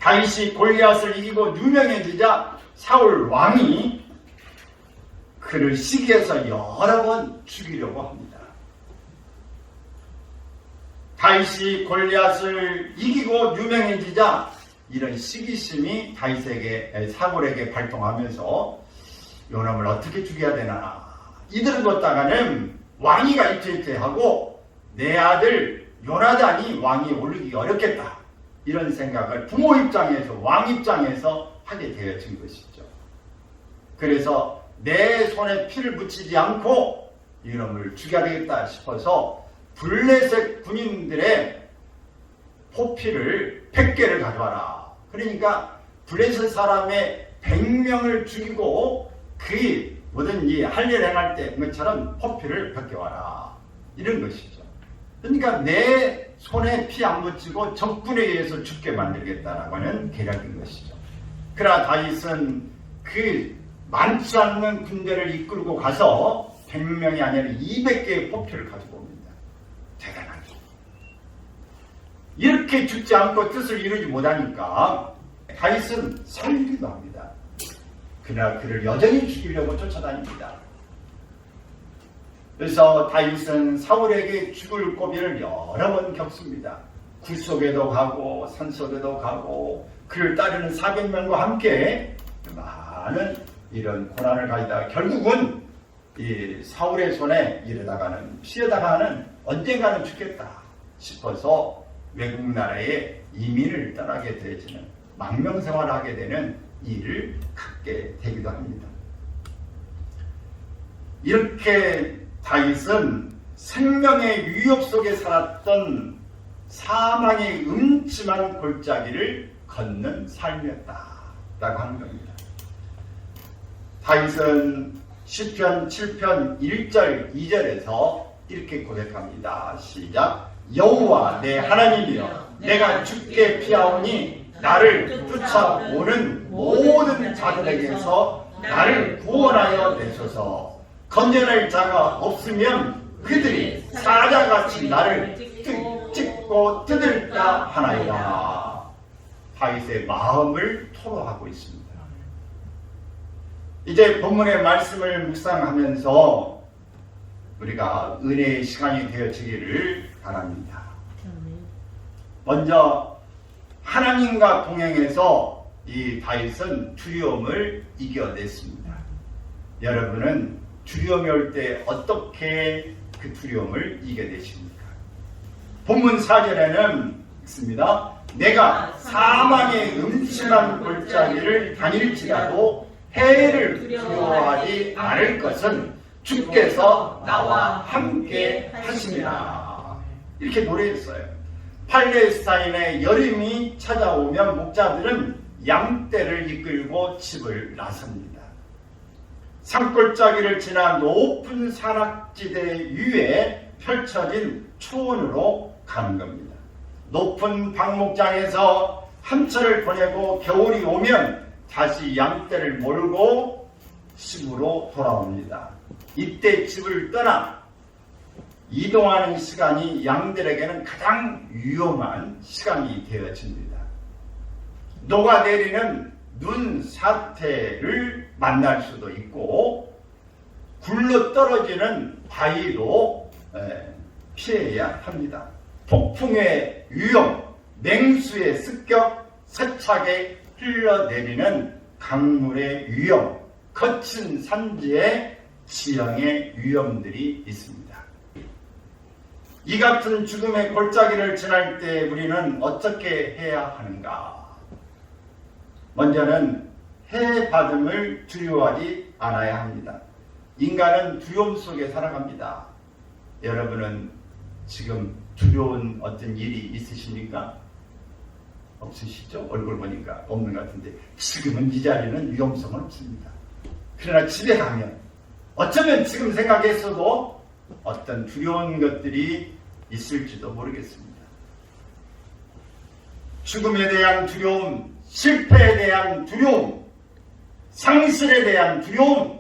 다윗이 골리앗을 이기고 유명해지자 사울 왕이 그를 시기해서 여러 번 죽이려고 합니다. 다윗이 골리앗을 이기고 유명해지자 이런 시기심이 사울에게 발동하면서 요남을 어떻게 죽여야 되나. 이들은 뒀다가는 왕위가 이퇴하고 내 아들 요나단이 왕위에 오르기 어렵겠다. 이런 생각을 부모 입장에서 왕 입장에서 하게 되어진 것이죠. 그래서 내 손에 피를 묻히지 않고 이놈을 죽여야 되겠다 싶어서 블레셋 군인들의 포피를 100개를 가져와라. 그러니까 블레셋 사람의 100명을 죽이고 그 모든 이 할 일 행할 때 것처럼 포피를 100개 와라. 이런 것이죠. 그러니까 내 손에 피 안 묻히고 적군에 의해서 죽게 만들겠다라고 하는 계략인 것이죠. 그러나 다윗은 그 많지 않는 군대를 이끌고 가서 100명이 아니라 200개의 포표를 가지고 옵니다. 대단하죠. 이렇게 죽지 않고 뜻을 이루지 못하니까 다윗은 살기도 합니다. 그러나 그를 여전히 죽이려고 쫓아다닙니다. 그래서 다윗은 사울에게 죽을 고비를 여러 번 겪습니다. 굴속에도 가고 산속에도 가고 그를 따르는 400명과 함께 많은 이런 고난을 가지다가 결국은 이 사울의 손에 이르다가는 피하다가는 언젠가는 죽겠다 싶어서 외국 나라에 이민을 떠나게 되어지는 망명생활을 하게 되는 일을 갖게 되기도 합니다. 이렇게 다윗은 생명의 위협 속에 살았던 사망의 음침한 골짜기를 걷는 삶이었다라고 하는 겁니다. 다윗은 시편 7편 1절 2절에서 이렇게 고백합니다. 시작. 여호와 내 하나님이여 내가 주께 피하오니 나를 쫓아오는 모든 자들에게서 나를 구원하여 내소서. 건져낼 자가 없으면 그들이 사자같이 나를 찍고 뜯을까 하나이다. 다윗의 마음을 토로하고 있습니다. 이제 본문의 말씀을 묵상하면서 우리가 은혜의 시간이 되어지기를 바랍니다. 먼저 하나님과 동행해서 이 다윗은 두려움을 이겨냈습니다. 여러분은 두려움이 올 때 어떻게 그 두려움을 이겨내십니까? 본문 4절에는 있습니다. 내가 사망의 음침한 골짜기를 다닐지라도 해를 두려워하지 않을 것은 주께서 나와 함께 하심이라. 이렇게 노래했어요. 팔레스타인의 여름이 찾아오면 목자들은 양떼를 이끌고 집을 나섭니다. 산골짜기를 지나 높은 산악지대 위에 펼쳐진 초원으로 가는 겁니다. 높은 방목장에서 한철을 보내고 겨울이 오면 다시 양떼를 몰고 집으로 돌아옵니다. 이때 집을 떠나 이동하는 시간이 양들에게는 가장 위험한 시간이 되어집니다. 녹아내리는 눈 사태를 만날 수도 있고 굴러 떨어지는 바위로 피해야 합니다. 폭풍의 위험, 냉수의 습격, 세차게 흘러내리는 강물의 위험, 거친 산지의 지형의 위험들이 있습니다. 이 같은 죽음의 골짜기를 지날 때 우리는 어떻게 해야 하는가? 먼저는 해받음을 두려워하지 않아야 합니다. 인간은 두려움 속에 살아갑니다. 여러분은 지금 두려운 어떤 일이 있으십니까? 없으시죠? 얼굴 보니까 없는 것 같은데 지금은 이 자리는 위험성은 없습니다. 그러나 집에 가면 어쩌면 지금 생각했어도 어떤 두려운 것들이 있을지도 모르겠습니다. 죽음에 대한 두려움, 실패에 대한 두려움, 상실에 대한 두려움,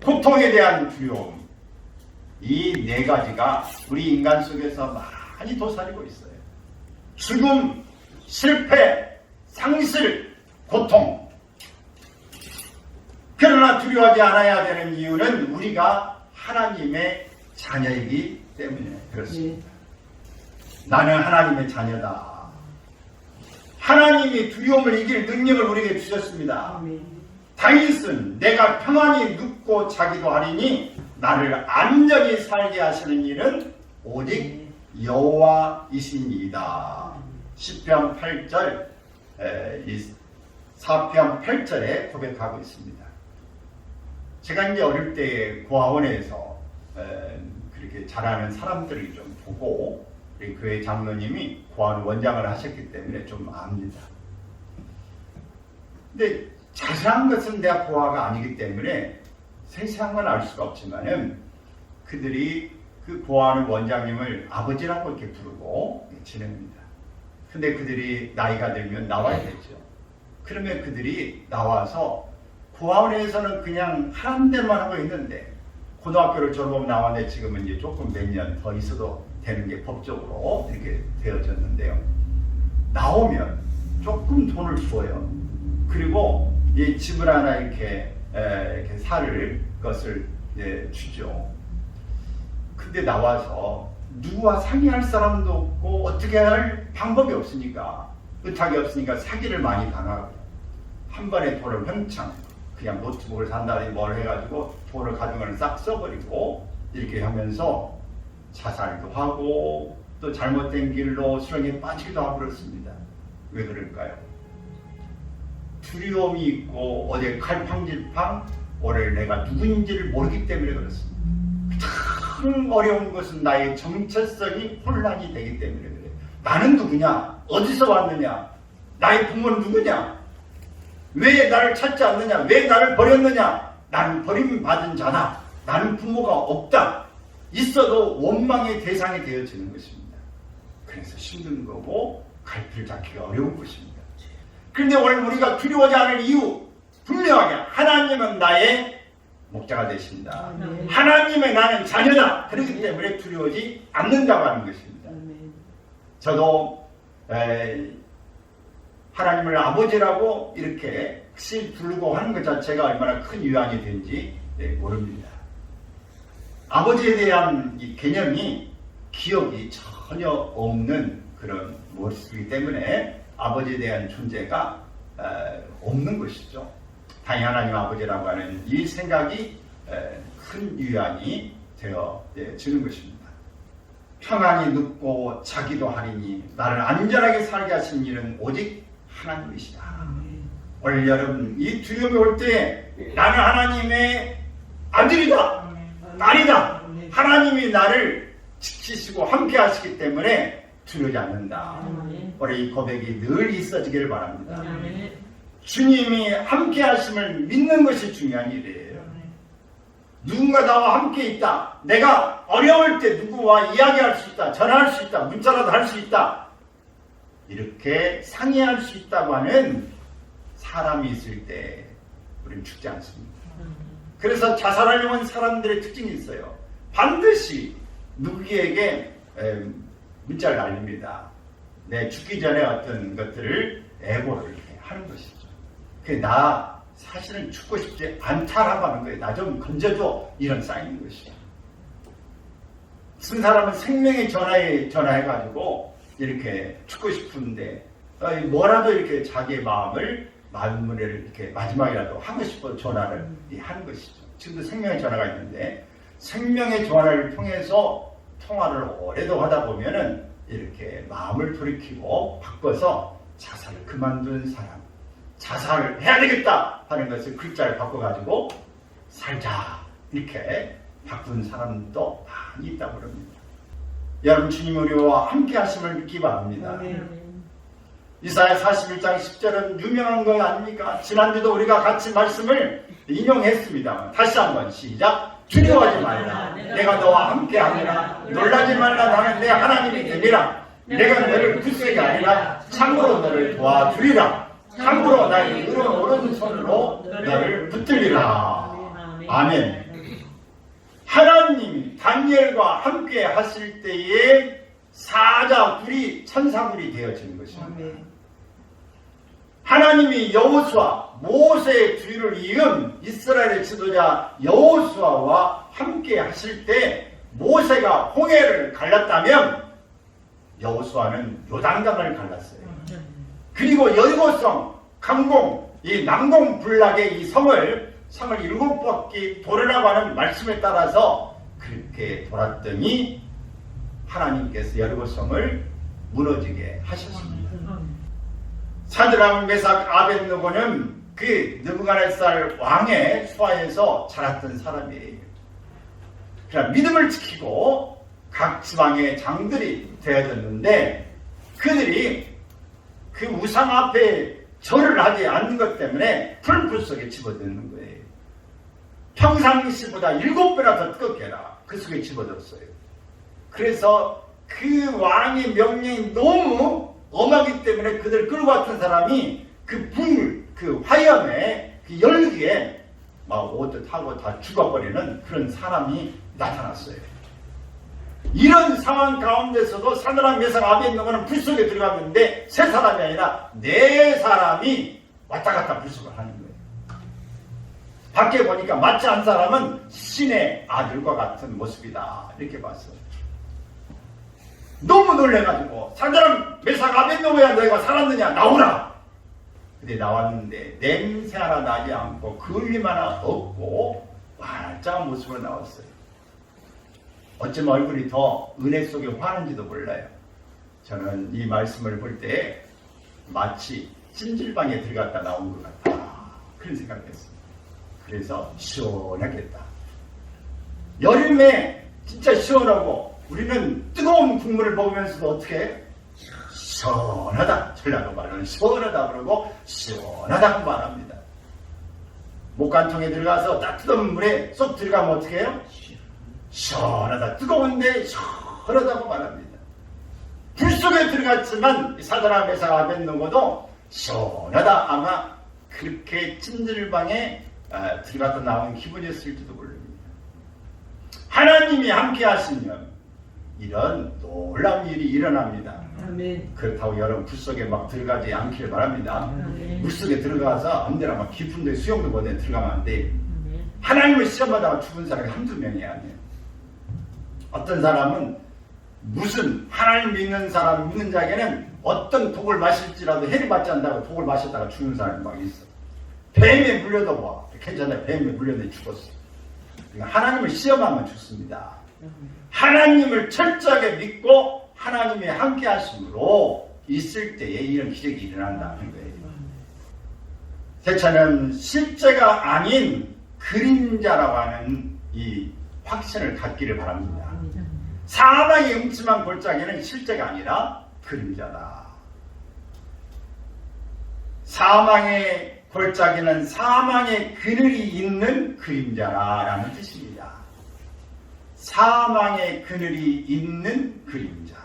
고통에 대한 두려움, 이 네 가지가 우리 인간 속에서 많이 도사리고 있어요. 죽음, 실패, 상실, 고통. 그러나 두려워하지 않아야 되는 이유는 우리가 하나님의 자녀이기 때문에 그렇습니다. 나는 하나님의 자녀다. 하나님이 두려움을 이길 능력을 우리에게 주셨습니다. 다윗은 내가 평안히 눕고 자기도 하리니 나를 안전히 살게 하시는 일은 오직 여호와이시니이다. 시편 8절, 4편 8절에 고백하고 있습니다. 제가 이제 어릴 때 고아원에서 그렇게 자라는 사람들을 좀 보고 우리 교회 장로님이 고아원 원장을 하셨기 때문에 좀 압니다. 근데 자세한 것은 내가 고아가 아니기 때문에 세세한 건 알 수가 없지만은 그들이 그 고아원 원장님을 아버지라고 이렇게 부르고 지냅니다. 근데 그들이 나이가 들면 나와야겠죠. 그러면 그들이 나와서 고아원에서는 그냥 하는 대로만 하고 있는데 고등학교를 졸업하고 나왔는데 지금은 이제 조금 몇 년 더 있어도 되는 게 법적으로 이렇게 되어졌는데요. 나오면 조금 돈을 줘요. 그리고 이 집을 하나 이렇게 살 것을 주죠. 근데 나와서 누구와 상의할 사람도 없고 어떻게 할 방법이 없으니까 의탁이 없으니까 사기를 많이 당하고 한 번에 돈을 횡창 그냥 노트북을 산다든지 뭘 해가지고 돈을 가진 걸 싹 써버리고 이렇게 하면서 자살도 하고 또 잘못된 길로 수렁에 빠지기도 하고 그렇습니다. 왜 그럴까요? 두려움이 있고 어제 칼팡질팡 오늘 내가 누구인지를 모르기 때문에 그렇습니다. 참 어려운 것은 나의 정체성이 혼란이 되기 때문에 그래요. 나는 누구냐? 어디서 왔느냐? 나의 부모는 누구냐? 왜 나를 찾지 않느냐? 왜 나를 버렸느냐? 나는 버림받은 자다. 나는 부모가 없다. 있어도 원망의 대상이 되어지는 것입니다. 그래서 힘든 거고 갈피를 잡기가 어려운 것입니다. 그런데 오늘 우리가 두려워하지 않을 이유 분명하게 하나님은 나의 목자가 되신다. 하나님의 나는 자녀다. 그렇기 때문에 두려워하지 않는다고 하는 것입니다. 저도 하나님을 아버지라고 이렇게 혹시 부르고 하는 것 자체가 얼마나 큰 위안이 된지 모릅니다. 아버지에 대한 이 개념이 기억이 전혀 없는 그런 모습이기 때문에 아버지에 대한 존재가 없는 것이죠. 당연히 하나님 아버지라고 하는 이 생각이 큰 위안이 되어지는 것입니다. 평안히 눕고 자기도 하리니 나를 안전하게 살게 하신 일은 오직 하나님이시다. 올 여름 이 두려움이 올 때 나는 하나님의 아들이다. 딸이다. 하나님이 나를 지키시고 함께 하시기 때문에 두려워하지 않는다. 올해 이 고백이 늘 있어지기를 바랍니다. 주님이 함께 하심을 믿는 것이 중요한 일이에요. 누군가 나와 함께 있다. 내가 어려울 때 누구와 이야기할 수 있다. 전화할 수 있다. 문자라도 할 수 있다. 이렇게 상의할 수 있다고 하는 사람이 있을 때 우리는 죽지 않습니다. 그래서 자살하려고 하는 사람들의 특징이 있어요. 반드시 누구에게 문자를 날립니다. 내 죽기 전에 어떤 것들을 애고를 이렇게 하는 것이죠. 나 사실은 죽고 싶지 않다라고 하는 거예요. 나 좀 건져줘. 이런 사인인 것이죠. 무슨 사람은 생명의 전화해가지고 이렇게 죽고 싶은데 뭐라도 이렇게 자기의 마음을 이렇게 마지막이라도 하고 싶어 전화를 하는 것이죠. 지금도 생명의 전화가 있는데 생명의 전화를 통해서 통화를 오래도 하다 보면은 이렇게 마음을 돌이키고 바꿔서 자살을 그만둔 사람, 자살을 해야 되겠다 하는 것을 글자를 바꿔가지고 살자 이렇게 바꾼 사람도 많이 있다고 합니다. 여러분 주님 우리와 함께 하심을 믿기 바랍니다. 이사야 41장 10절은 유명한 거 아닙니까? 지난주도 우리가 같이 말씀을 인용했습니다. 다시 한번 시작. 두려워하지 말라. 내가 너와 함께 하느라. 놀라지 말라. 나는 내 하나님이 되리라. 내가 너를 굳세게 하리라. 참으로 너를 도와주리라. 참으로 나의 의로운 오른손으로 너를 붙들리라. 아멘. 하나님이 다니엘과 함께 하실 때에 사자굴이 천사굴이 되어지는 것입니다. 하나님이 여호수아, 모세의 뒤를 이은 이스라엘의 지도자 여호수아와 함께 하실 때 모세가 홍해를 갈랐다면 여호수아는 요단강을 갈랐어요. 그리고 여리고성, 강공, 이 난공불락의 이 성을 7바퀴 돌으라고 하는 말씀에 따라서 그렇게 돌았더니 하나님께서 여리고성을 무너지게 하셨습니다. 사드락, 메삭, 아벳느고는 그 느부갓네살 왕의 수하에서 자랐던 사람이에요. 그러나 믿음을 지키고 각 지방의 장들이 되어졌는데 그들이 그 우상 앞에 절을 하지 않는 것 때문에 풀불 속에 집어넣는 거예요. 평상시보다 7배나 더 뜨겁게 해라. 그 속에 집어넣었어요. 그래서 그 왕의 명령이 너무 엄하기 때문에 그들 끌고 갔던 사람이 그 불, 그 화염에, 그 열기에 막 옷도 타고 다 죽어버리는 그런 사람이 나타났어요. 이런 상황 가운데서도 사드락, 메삭, 아벳느고는 불 속에 들어갔는데 3사람이 아니라 4사람이 왔다 갔다 불 속을 하는 거예요. 밖에 보니까 마치 한 사람은 신의 아들과 같은 모습이다 이렇게 봤어요. 너무 놀래가지고 사드락, 메삭, 아벳느고야 너희가 살았느냐 나오라. 근데 나왔는데 냄새 하나 나지 않고 그을림 하나 없고 말짱한 모습으로 나왔어요. 어쩌면 얼굴이 더 은혜 속에 화는지도 몰라요. 저는 이 말씀을 볼 때 마치 찜질방에 들어갔다 나온 것 같다 그런 생각을 했습니다. 그래서 시원하겠다. 여름에 진짜 시원하고 우리는 뜨거운 국물을 먹으면서도 어떻게 시원하다 전라도 말로는 시원하다 그러고 시원하다고 말합니다. 목간통에 들어가서 따뜻한 물에 쏙 들어가면 어떻게 해요? 시원하다. 뜨거운데 시원하다고 말합니다. 불 속에 들어갔지만 사드락, 메삭, 아벳느고도 시원하다. 아마 그렇게 찜질방에 들어갔다 나온 기분이었을지도 모릅니다. 하나님이 함께 하시면 이런 놀라운 일이 일어납니다. 아멘. 그렇다고 여러분 불 속에 막 들어가지 않기를 바랍니다. 아멘. 물 속에 들어가서 아무데나 막 깊은 데 수영도 못해 들어가면 안 돼. 아멘. 하나님을 시험하다가 죽은 사람이 한두 명이 아니에요. 어떤 사람은 무슨 하나님 믿는 사람 믿는 자에게는 어떤 독을 마실지라도 해를 받지 않는다고 독을 마셨다가 죽는 사람이 막 있어. 뱀에 물려도 봐. 괜찮아요. 뱀에 물렸는데 죽었어. 그러니까 하나님을 시험하면 죽습니다. 하나님을 철저하게 믿고 하나님이 함께 하심으로 있을 때에 이런 기적이 일어난다는 거예요. 세차는 실제가 아닌 그림자라고 하는 이 확신을 갖기를 바랍니다. 사망의 음침한 골짜기는 실제가 아니라 그림자다. 사망의 골짜기는 사망의 그늘이 있는 그림자라는 뜻입니다. 사망의 그늘이 있는 그림자.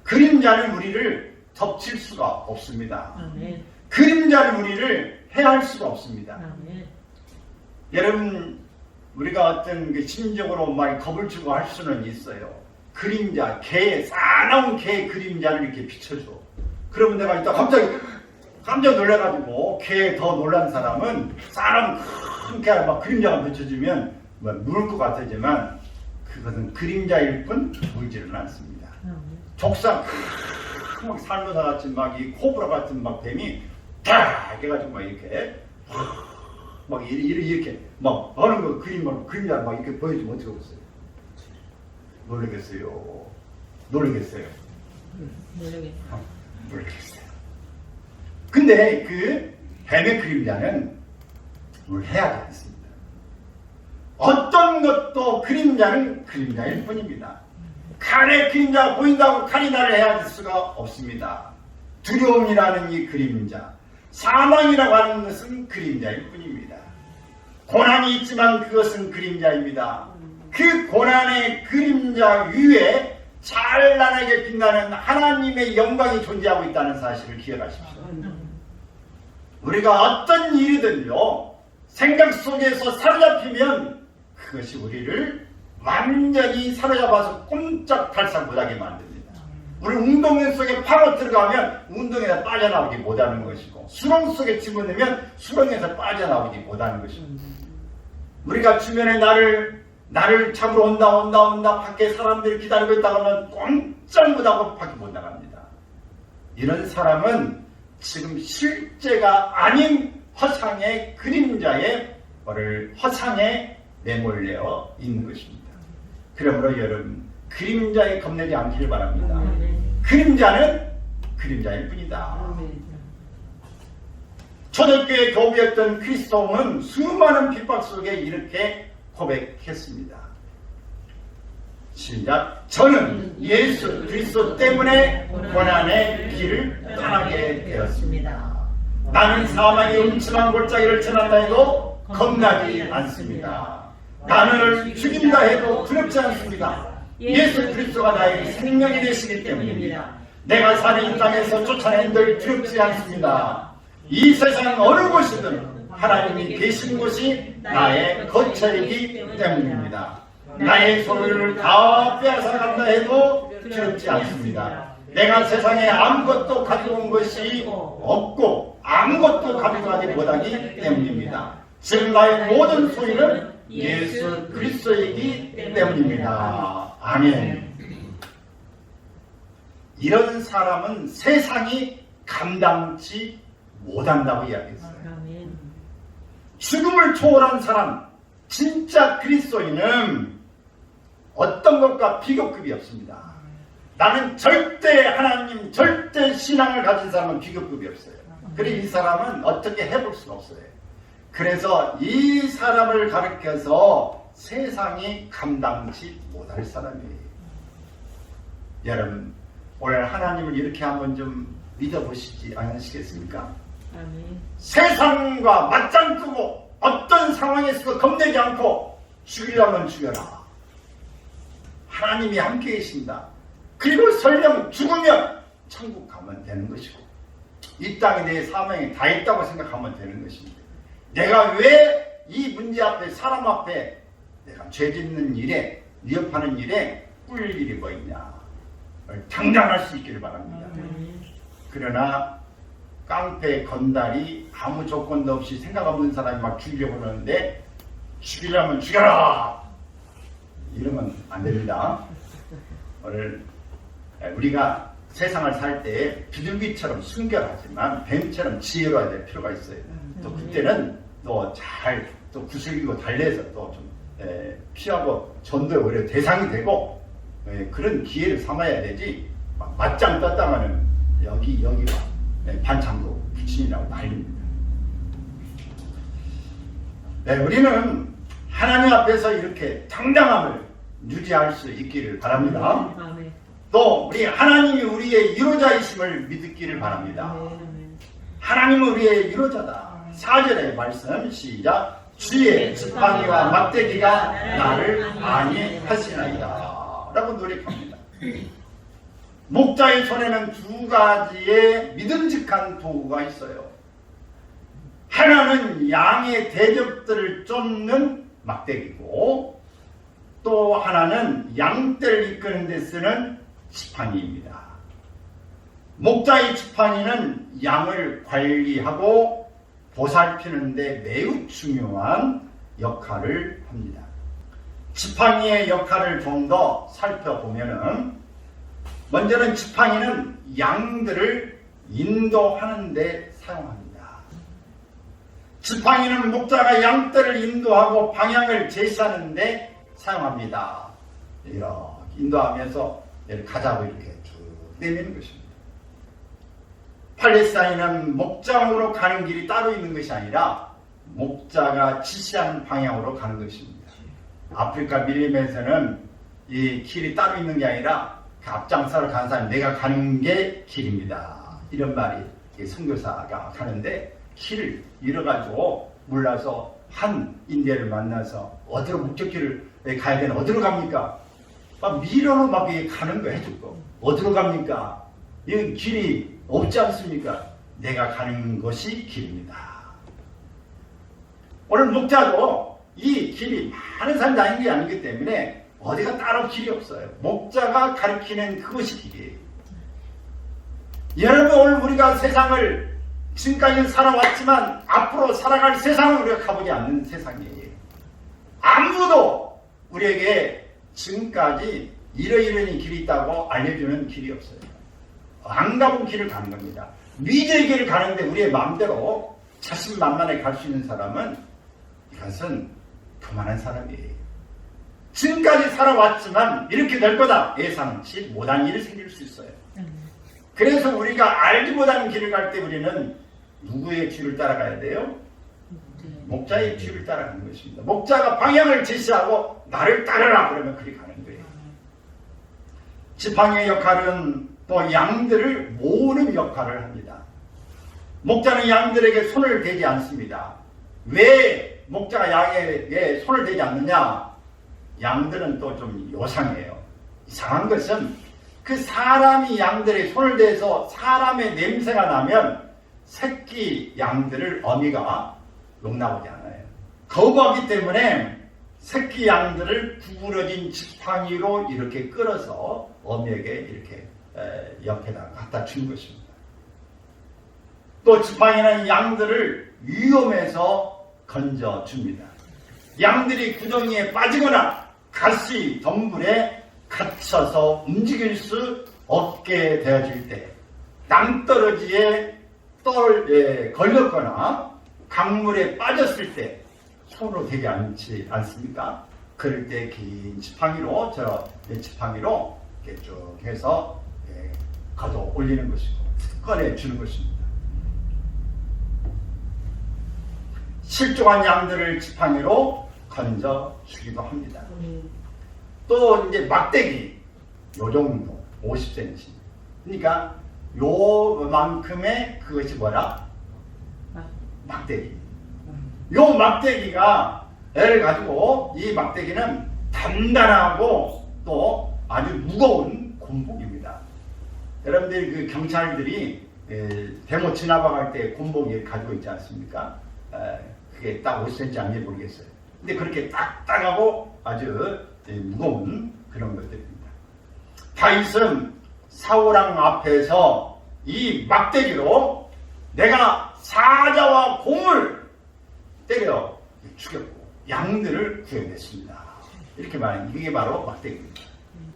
그림자는 우리를 덮칠 수가 없습니다. 아멘. 그림자는 우리를 해할 수가 없습니다. 아멘. 여러분 우리가 어떤 그 심적으로 막 겁을 주고 할 수는 있어요. 그림자, 개, 싸나운 개 그림자를 이렇게 비춰줘. 그러면 내가 이따 갑자기 깜짝 놀라가지고 개에 더 놀란 사람은 싸나운 큰 개 막 그림자가 비춰지면 뭐 물을 것 같지만 그것은 그림자일 뿐 물지는 않습니다. 족상 막 살모사 같은 막 이 코브라 같은 막 뱀이 딱 해가지고 막 이렇게 막 이렇게 막 하는 거 그림자 막 이렇게 보여주면 어떻게 없어요? 놀라겠어요. 놀라겠어요. 놀라겠어요. 근데 그 뱀의 그림자는 뭘 해야 되지 않습니다. 어떤 것도 그림자는 그림자일 뿐입니다. 칼의 그림자가 보인다고 칼이 나를 해야 될 수가 없습니다. 두려움이라는 이 그림자, 사망이라고 하는 것은 그림자일 뿐입니다. 고난이 있지만 그것은 그림자입니다. 그 고난의 그림자 위에 찬란하게 빛나는 하나님의 영광이 존재하고 있다는 사실을 기억하십시오. 우리가 어떤 일이든요 생각 속에서 사로잡히면 그것이 우리를 완전히 사로잡아서 꼼짝달싹 못하게 만듭니다. 우리 운동회 속에 파고 들어가면 운동에서 빠져나오지 못하는 것이고, 수렁 속에 집어넣으면 수렁에서 빠져나오지 못하는 것이고, 우리가 주변에 나를 잡으러 온다 밖에 사람들이 기다리고 있다고 하면 꼼짝 못하고 밖에 못 나갑니다. 이런 사람은 지금 실제가 아닌 허상의 그림자의 허상에 내몰려 있는 것입니다. 그러므로 여러분, 그림자에 겁내지 않기를 바랍니다. 그림자는 그림자일 뿐이다. 초대교회 교부였던 크리스토는 수많은 핍박 속에 이렇게 고백했습니다. 시작. 저는 예수 그리스도 때문에 고난의 길을 떠나게 되었습니다. 나는 사망의 음침한 골짜기를 지난다 해도 겁나지 않습니다. 나는 죽인다 해도 두렵지 않습니다. 예수 그리스도가 나의 생명이 되시기 때문입니다. 내가 사는 이 땅에서 쫓아낸들 두렵지 않습니다. 이 세상 어느 곳이든 하나님이 계신 곳이 나의 거처이기 때문입니다. 나의 소유를 다 빼앗아간다 해도 두렵지 않습니다. 내가 세상에 아무것도 가지고 온 것이 없고 아무것도 가져가지 못하기 때문입니다. 지금 나의 모든 소유는 예수 그리스도이기 때문입니다. 아멘. 이런 사람은 세상이 감당치 못한다고 이야기했어요. 죽음을 초월한 사람, 진짜 그리스도인은 어떤 것과 비교급이 없습니다. 나는 절대 하나님, 절대 신앙을 가진 사람은 비교급이 없어요. 그리고 이 사람은 어떻게 해볼 수가 없어요. 그래서 이 사람을 가르쳐서 세상이 감당치 못할 사람이에요. 여러분, 오늘 하나님을 이렇게 한번 좀 믿어보시지 않으시겠습니까? 아멘. 세상과 맞짱 뜨고 어떤 상황에서도 겁내지 않고 죽이려면 죽여라. 하나님이 함께 계신다. 그리고 설령 죽으면 천국 가면 되는 것이고, 이 땅에 내 사명이 다 있다고 생각하면 되는 것입니다. 내가 왜 이 문제 앞에, 사람 앞에 내가 죄 짓는 일에, 위협하는 일에 꿀 일이 뭐 있냐, 당당할 수 있기를 바랍니다. 그러나 깡패 건달이 아무 조건도 없이 생각 없는 사람이 막 죽이려고 그러는데 죽이려면 죽여라! 이러면 안 됩니다. 오늘 우리가 세상을 살 때 비둘기처럼 순결하지만 뱀처럼 지혜로워야 될 필요가 있어요. 또 그때는 또 잘 또 구슬리고 달래서 또 좀 피하고 전도에 오히려 대상이 되고 그런 기회를 삼아야 되지, 맞짱 떴다가는 여기 반창고 부친이라고 난립니다. 우리는 하나님 앞에서 이렇게 당당함을 유지할 수 있기를 바랍니다. 또 우리 하나님이 우리의 위로자이심을 믿기를 바랍니다. 하나님은 우리의 위로자다. 4절의 말씀 시작. 주의 지팡이와 막대기가 나를 안위하시나이다 라고 노력합니다. 목자의 손에는 두 가지의 믿음직한 도구가 있어요. 하나는 양의 대적들을 쫓는 막대기고, 또 하나는 양떼를 이끄는 데 쓰는 지팡이입니다. 목자의 지팡이는 양을 관리하고 보살피는 데 매우 중요한 역할을 합니다. 지팡이의 역할을 좀 더 살펴보면은, 먼저는 지팡이는 양들을 인도하는 데 사용합니다. 지팡이는 목자가 양떼를 인도하고 방향을 제시하는 데 사용합니다. 이렇게 인도하면서 가자고 이렇게 쭉 내미는 것입니다. 팔레스타인은 목장으로 가는 길이 따로 있는 것이 아니라 목자가 지시하는 방향으로 가는 것입니다. 아프리카 밀림에서는 이 길이 따로 있는 게 아니라 그 앞장서러 가는 사람이 내가 가는 게 길입니다. 이런 말이 선교사가 가는데 길을 잃어가지고 몰라서 한 인디언을 만나서 어디로 목적지를 가야 되나, 어디로 갑니까? 막 미러로 막 가는 거 해주고, 어디로 갑니까? 이 길이 없지 않습니까? 내가 가는 것이 길입니다. 오늘 목자도 이 길이 많은 사람이 다니는 게 아니기 때문에 어디가 따로 길이 없어요. 목자가 가리키는 그것이 길이에요. 여러분, 오늘 우리가 세상을 지금까지 살아왔지만 앞으로 살아갈 세상은 우리가 가보지 않는 세상이에요. 아무도 우리에게 지금까지 이러이러한 길이 있다고 알려주는 길이 없어요. 안 가본 길을 가는 겁니다. 미래의 길을 가는데 우리의 마음대로 자신만만하게 갈 수 있는 사람은 이것은 교만한 사람이에요. 지금까지 살아왔지만 이렇게 될 거다 예상치 못한 일이 생길 수 있어요. 그래서 우리가 알지 못하는 길을 갈 때 우리는 누구의 뒤를 따라가야 돼요? 목자의 뒤를 따라가는 것입니다. 목자가 방향을 제시하고 나를 따르라 그러면 그리 가는 거예요. 지팡이의 역할은 또 양들을 모으는 역할을 합니다. 목자는 양들에게 손을 대지 않습니다. 왜 목자가 양에게 손을 대지 않느냐? 양들은 또 좀 요상해요. 이상한 것은 그 사람이 양들의 손을 대서 사람의 냄새가 나면 새끼 양들을 어미가 용납하지 않아요. 거부하기 때문에 새끼 양들을 구부러진 지팡이로 이렇게 끌어서 어미에게 이렇게 옆에다 갖다 준 것입니다. 또 지팡이는 양들을 위험에서 건져줍니다. 양들이 구덩이에 빠지거나 가시 덤불에 갇혀서 움직일 수 없게 되어질 때, 낭떠러지에 걸렸거나 강물에 빠졌을 때 손으로 되지 않지 않습니까? 그럴 때 긴 지팡이로, 지팡이로 이렇게 쭉 해서 걷어 올리는 것이고 꺼내 주는 것입니다. 실종한 양들을 지팡이로 건져 주기도 합니다. 또 이제 막대기 요 정도 50cm. 그러니까 요만큼의 그것이 뭐라? 막대기. 요 막대기가 애를 가지고 이 막대기는 단단하고 또 아주 무거운 곤봉입니다. 여러분들이 그 경찰들이 대모 지나가갈 때 곤봉이 가지고 있지 않습니까? 그게 딱 50cm 아닌지 모르겠어요. 근데 그렇게 딱딱하고 아주 무거운 그런 것들입니다. 다윗은 사울왕 앞에서 이 막대기로 내가 사자와 곰을 때려 죽였고 양들을 구해냈습니다. 이렇게 말하는 이게 바로 막대기입니다.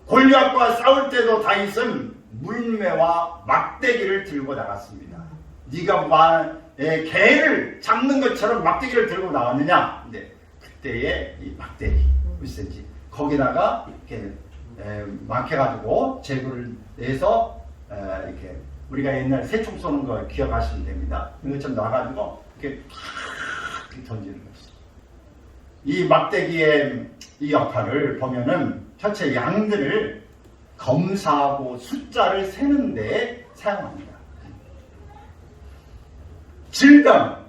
골리앗과 싸울 때도 다윗은 물매와 막대기를 들고 나갔습니다. 네가 개를 잡는 것처럼 막대기를 들고 나왔느냐? 근데 그때의 이 막대기 1cm 거기다가 이렇게 막혀가지고 제구를 내서 이렇게 우리가 옛날 새총 쏘는 거 기억하시면 됩니다. 이것처럼 나가지고 이렇게 탁 던지는 것이죠. 이 막대기의 이 역할을 보면은 전체 양들을 검사하고 숫자를 세는 데 사용합니다. 질병,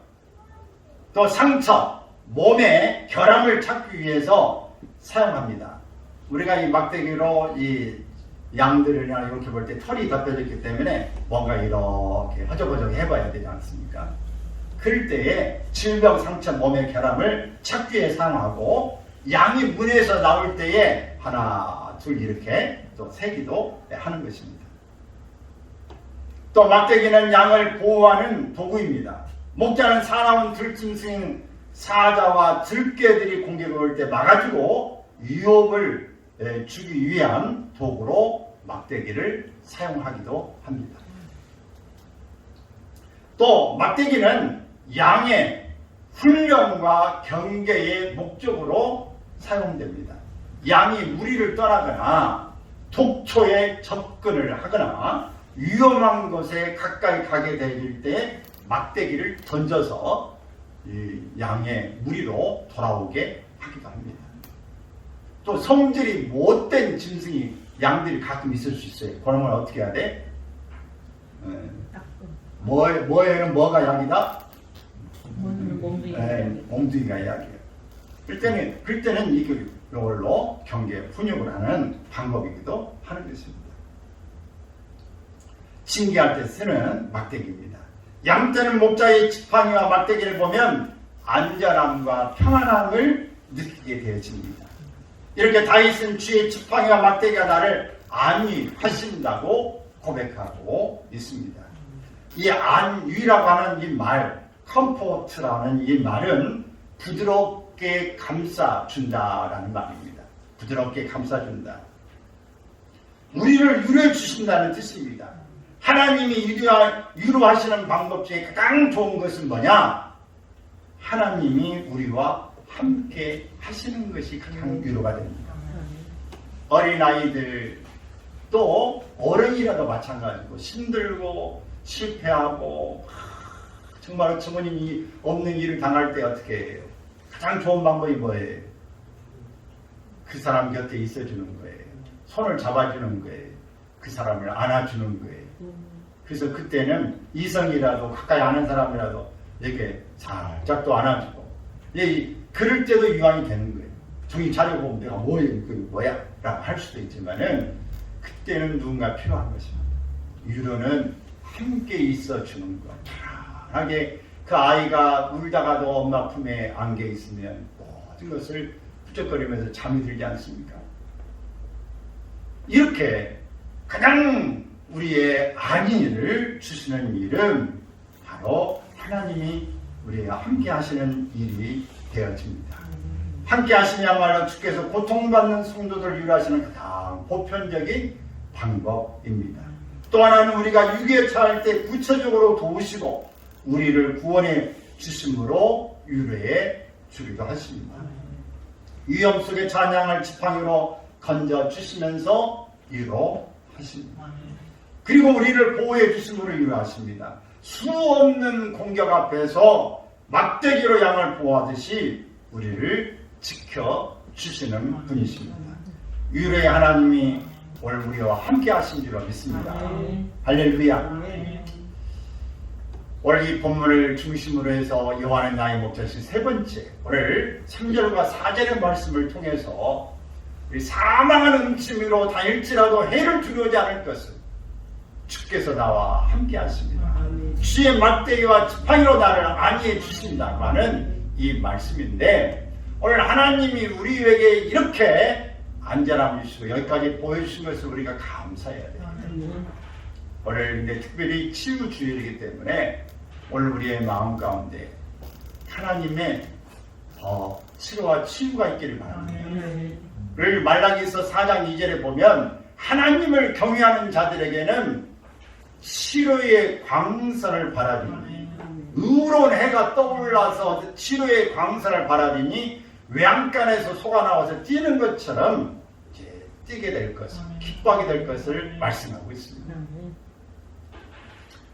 또 상처, 몸의 결함을 찾기 위해서 사용합니다. 우리가 이 막대기로 이 양들이나 이렇게 볼 때 털이 덮여져 있기 때문에 뭔가 이렇게 허적허적 해봐야 되지 않습니까? 그럴 때에 질병, 상처, 몸의 결함을 찾기 위해 사용하고 양이 문에서 나올 때에 하나, 둘 이렇게 또 세기도 하는 것입니다. 또 막대기는 양을 보호하는 도구입니다. 목자는 사나운 들짐승 사자와 들깨들이 공격을 올 때 막아주고 위협을 주기 위한 도구로 막대기를 사용하기도 합니다. 또 막대기는 양의 훈련과 경계의 목적으로 사용됩니다. 양이 무리를 떠나거나 독초에 접근을 하거나 위험한 곳에 가까이 가게 될 때 막대기를 던져서 이 양의 무리로 돌아오게 하기도 합니다. 또 성질이 못된 짐승이 양들이 가끔 있을 수 있어요. 그런 걸 어떻게 해야 돼? 뭐에는 뭐가 약이다? 몽둥이가 약이에요. 그럴 때는 이걸로 경계 훈육을 하는 방법이기도 하는 것입니다. 징계할 때 쓰는 막대기입니다. 양떼는 목자의 지팡이와 막대기를 보면 안전함과 평안함을 느끼게 되어집니다. 이렇게 다윗은 주의 지팡이와 막대기가 나를 안위하신다고 고백하고 있습니다. 이 안위라고 하는 이 말, 컴포트라는 이 말은 부드럽게 감싸준다라는 말입니다. 부드럽게 감싸준다. 우리를 위로해 주신다는 뜻입니다. 하나님이 위로하시는 방법 중에 가장 좋은 것은 뭐냐? 하나님이 우리와 함께 하시는 것이 가장 위로가 됩니다. 어린아이들 또 어른이라도 마찬가지고 힘들고 실패하고 정말 부모님이 없는 일을 당할 때 어떻게 해요? 가장 좋은 방법이 뭐예요? 그 사람 곁에 있어주는 거예요. 손을 잡아주는 거예요. 그 사람을 안아주는 거예요. 그래서 그때는 이성이라도 가까이 아는 사람이라도 이렇게 살짝 또 안아주고, 그럴 때도 유황이 되는 거예요. 정신 차려보면 내가 뭐야? 라고 할 수도 있지만은 그때는 누군가 필요한 것입니다. 위로는 함께 있어주는 것. 편하게 그 아이가 울다가도 엄마 품에 안겨 있으면 모든 것을 부쩍거리면서 잠이 들지 않습니까? 이렇게 가장 우리의 안위를 주시는 일은 바로 하나님이 우리와 함께 하시는 일이 되어집니다. 함께 하시냐말로 주께서 고통받는 성도들을 위로하시는 가장 보편적인 방법입니다. 또 하나는 우리가 위기에 처할 때 구체적으로 도우시고 우리를 구원해 주심으로 위로해 주기도 하십니다. 위험 속에 찬양을 지팡이로 건져 주시면서 위로하십니다. 그리고 우리를 보호해 주심으로 위로하십니다. 수 없는 공격 앞에서 막대기로 양을 보호하듯이 우리를 지켜주시는 분이십니다. 위로의 하나님이 오늘 우리와 함께 하신 줄로 믿습니다. 할렐루야. 오늘 이 본문을 중심으로 해서 요한의 나의 목자신 세 번째, 오늘 3절과 4절의 말씀을 통해서 사망하는 음침으로 다닐지라도 해를 두려워하지 않을 것은 주께서 나와 함께 하십니다. 주의 막대기와 지팡이로 나를 안위해 주신다고 하는 이 말씀인데, 오늘 하나님이 우리에게 이렇게 안전함을 주시고 여기까지 보여주신 것을 우리가 감사해야 됩니다. 오늘 근데 특별히 치유주일이기 때문에 오늘 우리의 마음 가운데 하나님의 치료와 치유가 있기를 바랍니다. 말라기서 4장 2절에 보면 하나님을 경외하는 자들에게는 치료의 광선을 바라비니, 의로운 해가 떠올라서 치료의 광선을 바라비니 외양간에서 소가 나와서 뛰는 것처럼 이제 뛰게 될 것을, 기뻐하게 될 것을 말씀하고 있습니다.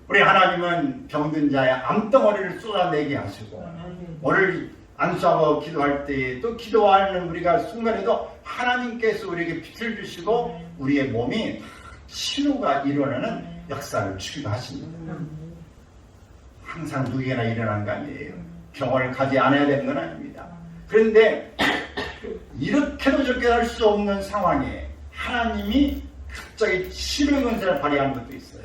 우리 하나님은 병든 자의 암덩어리를 쏟아내게 하시고, 오늘 안수하고 기도할 때 또 기도하는 우리가 순간에도 하나님께서 우리에게 빛을 주시고 우리의 몸이 치료가 일어나는 역사를 주기도 하십니다. 항상 누구에게나 일어나는 거 아니에요. 병원을 가지 않아야 되는 건 아닙니다. 그런데 이렇게도 저렇게 할 수 없는 상황에 하나님이 갑자기 치료의 권세를 발휘하는 것도 있어요.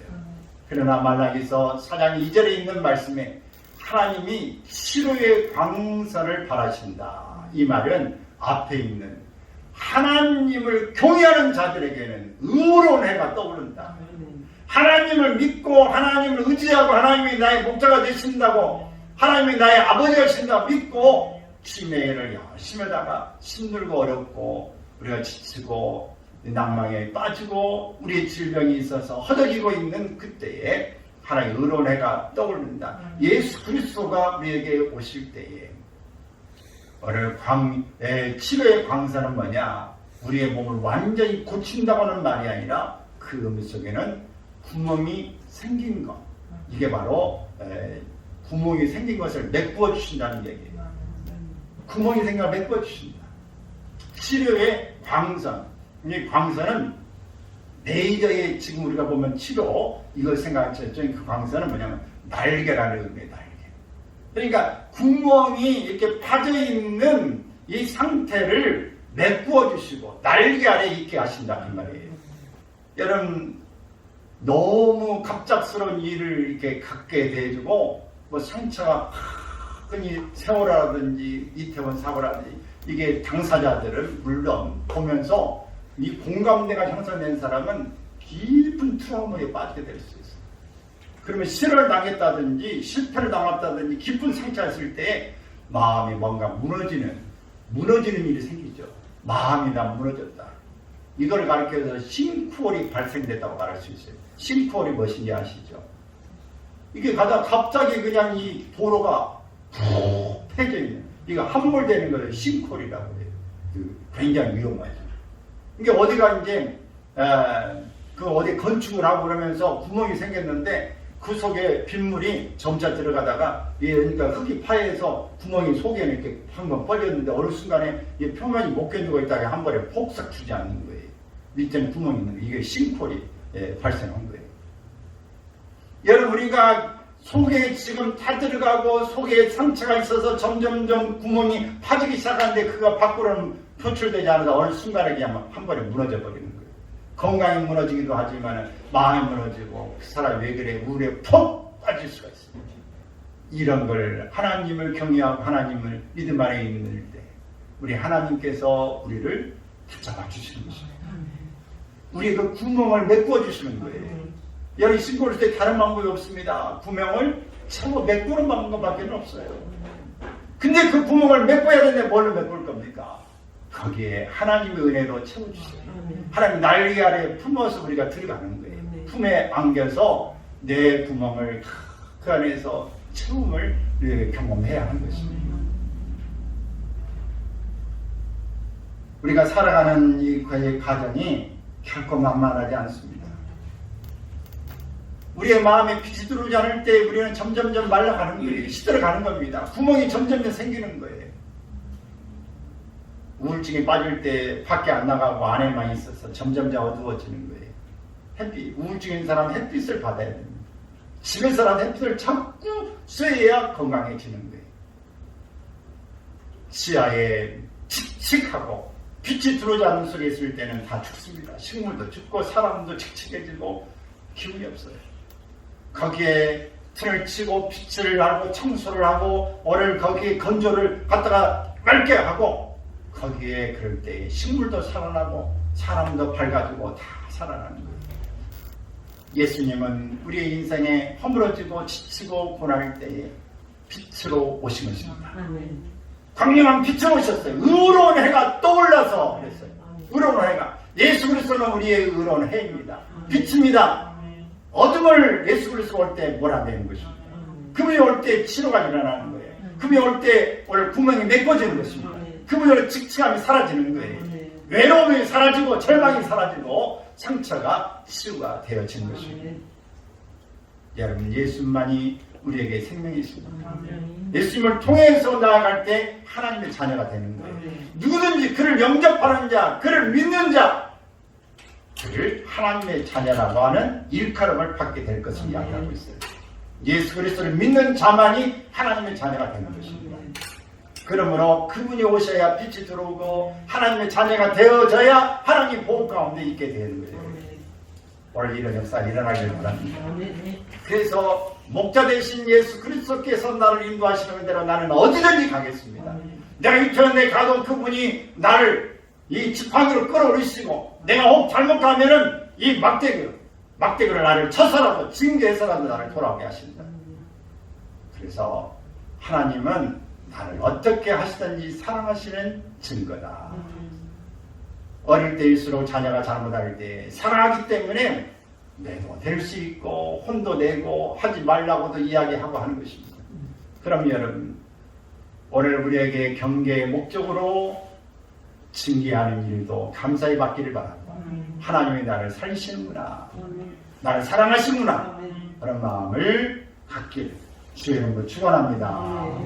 그러나 말라기서 4장 2절에 있는 말씀에 하나님이 치료의 광선을 바라신다. 이 말은 앞에 있는 하나님을 경외하는 자들에게는 의로운 해가 떠오른다. 하나님을 믿고 하나님을 의지하고 하나님이 나의 목자가 되신다고, 하나님이 나의 아버지가 되신다고 믿고 치매를 열심히 하다가 힘들고 어렵고 우리가 지치고 낭망에 빠지고 우리의 질병이 있어서 허덕이고 있는 그때에 하나님의 의로운 해가 떠오른다. 예수 그리스도가 우리에게 오실 때에 오늘 치료의 광선은 뭐냐? 우리의 몸을 완전히 고친다고 하는 말이 아니라 그 의미 속에는 구멍이 생긴 것, 이게 바로 구멍이 생긴 것을 메꾸어 주신다는 얘기예요. 구멍이 생긴 걸 메꾸어 주신다. 치료의 광선. 이 광선은 레이저의, 지금 우리가 보면 치료, 이걸 생각했죠. 그 광선은 뭐냐면 날개라는 의미예요. 날개. 그러니까 구멍이 이렇게 파져있는 이 상태를 메꾸어 주시고 날개 아래 있게 하신다 그 말이에요. 여러분, 너무 갑작스러운 일을 이렇게 갖게 돼주고 뭐 상처가 흔히 세월호라든지 이태원 사고라든지 이게 당사자들은 물론 보면서 이 공감대가 형성된 사람은 깊은 트라우마에 빠지게 될 수 있어요. 그러면 실을 당했다든지 실패를 당했다든지 깊은 상처가 있을 때 마음이 뭔가 무너지는 일이 생기죠. 마음이 다 무너졌다. 이걸 가르쳐서 싱크홀이 발생됐다고 말할 수 있어요. 싱크홀이 무엇인지 아시죠? 이게 갑자기 그냥 이 도로가 푹 패져 있는, 이거 함몰되는 걸 싱크홀이라고 해요. 굉장히 위험하죠. 이게 어디가 이제 어디 건축을 하고 그러면서 구멍이 생겼는데 그 속에 빗물이 점차 들어가다가 그러니까 흙이 파여서 구멍이 속에 이렇게 한번 뻗렸는데 어느 순간에 이 표면이 못 견디고 있다가 한 번에 폭삭 주지 않는 거예요. 밑에는 구멍이 있는 거예요. 이게 싱크홀이 발생한 거예요. 여러분, 우리가 속에 지금 다 들어가고 속에 상처가 있어서 점점점 구멍이 파지기 시작하는데 그가 밖으로는 표출되지 않아서 어느 순간에 그냥 한 번에 무너져 버리는 거예요. 건강이 무너지기도 하지만 마음이 무너지고 그 사람이 왜 그래 우울에 푹 빠질 수가 있습니다. 이런 걸 하나님을 경외하고 하나님을 믿음 안에 있는 때 우리 하나님께서 우리를 붙잡아 주시는 것입니다. 우리 그 구멍을 메꿔 주시는 거예요. 여기 신고할 때 다른 방법이 없습니다. 구멍을 채워 메꾸는 방법밖에 없어요. 근데 그 구멍을 메꿔야 되는데 뭘로 메꿀 겁니까? 거기에 하나님의 은혜로 채워주세요. 하나님 날개 아래 품어서 우리가 들어가는 거예요. 품에 안겨서 내 구멍을 그 안에서 채움을 경험해야 하는 것입니다. 우리가 살아가는 이 가정이 결코 만만하지 않습니다. 우리의 마음에 빛이 들어오지 않을 때 우리는 점점점 말라가는 거예요. 시들어가는 겁니다. 구멍이 점점점 생기는 거예요. 우울증에 빠질 때 밖에 안 나가고 안에만 있어서 점점점 어두워지는 거예요. 우울증 있는 사람은 햇빛을 받아야 됩니다. 집에서라도 햇빛을 자꾸 쐬야 건강해지는 거예요. 지하에 칙칙하고 빛이 들어오지 않는 속에 있을 때는 다 죽습니다. 식물도 죽고 사람도 칙칙해지고 기운이 없어요. 거기에 튼을 치고 빛을 하고 청소를 하고 오늘 거기에 건조를 갖다가 맑게 하고 거기에 그럴 때 식물도 살아나고 사람도 밝아지고 다 살아나는 거예요. 예수님은 우리의 인생에 허물어지고 지치고 고난할 때에 빛으로 오신 것입니다. 광명한 빛으로 오셨어요. 의로운 해가 떠올라서 그랬어요. 의로운 해가. 예수 그리스도는 우리의 의로운 해입니다. 빛입니다. 어둠을 예수 그리스도가 올 때 몰아내는 것입니다. 금이 올 때 치료가 일어나는 거예요. 금이 올 때 오늘 구멍이 메꿔지는 것입니다. 금이 올 때 직치감이 사라지는 거예요. 외로움이 사라지고 절망이 사라지고 상처가 치유가 되어지는 것입니다. 여러분, 예수만이 우리에게 생명이십니다. 예수님을 통해서 나아갈 때 하나님의 자녀가 되는 거예요. 누구든지 그를 영접하는 자, 그를 믿는 자, 그를 하나님의 자녀라고 하는 일컬음을 받게 될 것을 이야기하고 있어요. 예수 그리스도를 믿는 자만이 하나님의 자녀가 되는 것입니다. 그러므로 그분이 오셔야 빛이 들어오고 하나님의 자녀가 되어져야 하나님 보호 가운데 있게 되는 거예요. 오늘 이런 역사가 일어나길 바랍니다. 그래서 목자 되신 예수 그리스도께서 나를 인도하시는 대로 나는 어디든지 가겠습니다. 내가 유치원에 가도 그분이 나를 이 지팡이로 끌어올리시고 내가 혹 잘못 가면은 이 막대기로 나를 쳐서라도 징계해서라도 나를 돌아오게 하신다. 그래서 하나님은 나를 어떻게 하시든지 사랑하시는 증거다. 어릴 때일수록 자녀가 잘못할 때 사랑하기 때문에 내도 될 수 있고 혼도 내고 하지 말라고도 이야기하고 하는 것입니다. 그럼 여러분, 오늘 우리에게 경계의 목적으로 징계하는 일도 감사히 받기를 바랍니다. 하나님이 나를 살리시는구나, 나를 사랑하시는구나, 그런 마음을 갖기를 주의 이름으로 축원합니다.